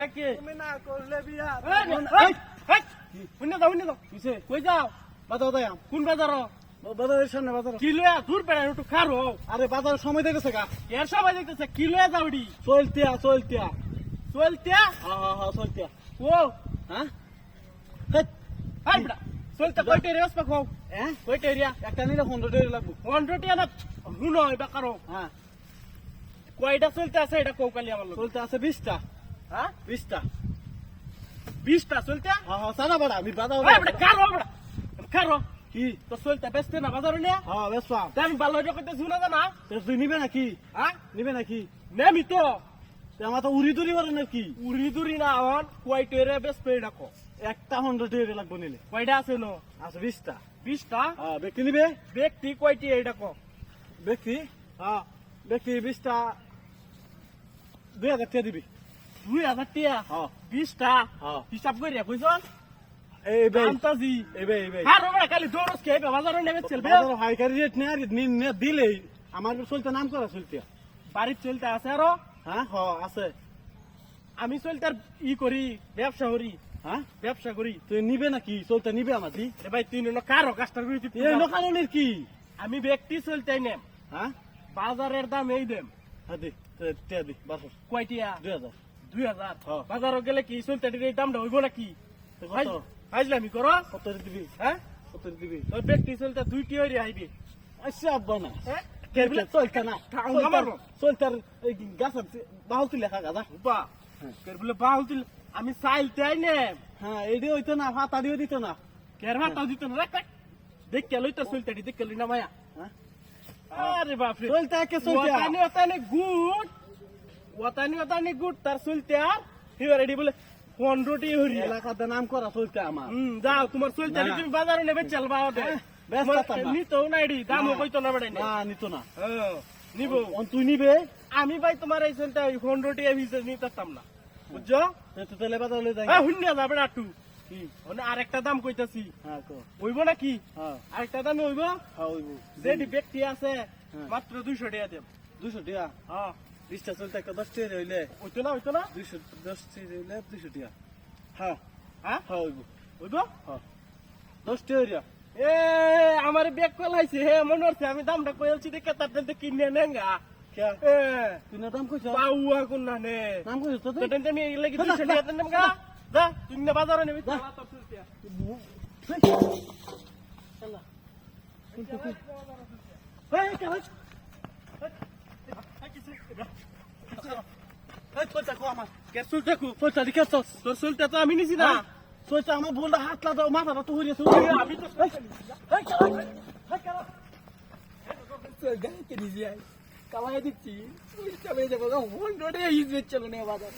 তুমি না করলে বিয়া শুনে যাও কিসে কই যাও বাজার যাই কোন বাজার বাজারের সামনে বাজার কি লয়া দূর পেড়া একটু খারো আরে বাজারের সময় দেখেছে গা এর সবাই দেখতেছে কি লয়া যাওড়ি চলতিয়া চলতে হ্যাঁ চলতিয়া ও হ্যাঁ হেৎ, হাই বড়া চলতে কয়টা রেস পাখো হ্যাঁ কয়টা এরিয়া একটা নিলে 100 টাকা লাগবে 100 টিয়া না হুনো এবা কারো হ্যাঁ কয়টা চলতে আছে এটা কৌকালি আমার লোক চলতে আছে 20টা হ্যাঁ 20টা 20টা চলতে হ্যাঁ সারা বড়া আমি বাজার হাই বড়া কারো বড়া কারো কি তো চলতে বেচতে না বাজারে নে হ্যাঁ বেসবা আমি ভালো রকম শুনা জানা তুই নিবে নাকি হ্যাঁ নিবে নাকি নেমি তো আমার তো উড়ি দুরি বলে নাকি উড়ি দুরি না আমার কয়টা বেচ পেয়ে ডাকো একটা 100 টাকা লাগবে নিলে কয়টা আছে নো আছে 20টা 20টা হ্যাঁ ব্যক্তি নিবে ব্যক্তি কয়টি এইটা কো ব্যক্তি হ্যাঁ ব্যক্তি 20টা 2000 টাকা দিবি 2000 টিয়া হ্যাঁ 20টা হ্যাঁ হিসাব করিয়া কইছন এই ভাই আন্তাজি এই ভাই আর ওরা খালি দৌড়স কে বাজারে নেবে চলবে বাজার হাইকারি রেট নে দিলেই আমার চলতে নাম করা চলতে বাড়ির চলতে আছে আরো হ্যাঁ আছে আমি চলতে আর ই করি ব্যবসা করি হ্যাঁ ব্যবসা করি তুই নিবে নাকি চলতে নিবে আমার দি এ ভাই তুই কারো কাজটা করি এই লোকানোর কি আমি ব্যক্তি চলতে নেম হ্যাঁ বাজারের দাম এই দেম হ্যাঁ দি তে দি বাসর কয়টিয়া 2000 2000 হ্যাঁ। বাজারে গেলে কি চলতে এই দামটা হইব নাকি তো কত হাইজলামি করো কত দিবি হ্যাঁ কত দিবি ওই ব্যক্তি চলতে দুইটি হইরে আইবি আচ্ছা আব্বা না হ্যাঁ কেবলে চলতে না ঠাউঙ্গা মারবো। চলতে এই গাছের বাহুল তুলে খাগা যা বা হ্যাঁ। কেরবলে বাহুল তুল আমি চাইতে আই নেম হ্যাঁ এইডি হইতো না ফাতা দিও দিত না কের হাতাও দিত না রাখ দেখ কে লইতা চলতে দেখ কে লই না মায়া হ্যাঁ আরে বাপ রে চলতে কে চলতে ওতানি গুড তার চলতে আর হিবার রেডি বলে 15টি হরি এলাকাতে নাম করা চলতে আমার যাও তোমার চলতে না। তুমি বাজারে নেবে চলবা দে ব্যস্ত থাকবা। নিতো না এডি দামও না। কইতো না বেড়াই না নিত না নিব তুই নিবে আমি ভাই তোমার এই চলতে 100টি ভিসা নিতাম না বুঝছো তো তেলে বাজারে যাই হুন্যা যাবে না টু কি মানে আরেকটা দাম কইতাছি হ্যাঁ কো হইব নাকি হ্যাঁ আরেকটা দাম হইব হ্যাঁ হইব যেটি ব্যক্তি আছে হ্যাঁ। মাত্র 200 টাকা দেব 200 টাকা হ্যাঁ 20টা চলতে একটা 10 টাকা হইলে হইতো না 210 টাকা হইলে 200 টাকা হ্যাঁ হ্যাঁ হ্যাঁ হইব হইব হ্যাঁ 10 টাকা হইয়া এ আমার ব্যাগ কলাইছে হে মনে হচ্ছে আমি দামটা কইলছি দেখে তার জন্য কিনে নেঙ্গা কে এ তুই না দাম কইছ পাউয়া কোন না নে নাম কইছ তো তো টেনতে আমি লাগি 200 টাকা দেন নেঙ্গা যা তুই না বাজারে নেবি যা। চালা তোর চলতিয়া চালা এই কে ভাই এই চলতে কো আমার কে চলতে কু চলতে দিকে তো তোর চলতে তো আমি নিছি না চলতে আমার বলটা হাত লাগাও মাথাটা তো হইছে আমি তো কামাই দিচ্ছি 100 টাকা ইজ বেচলো না বাজারে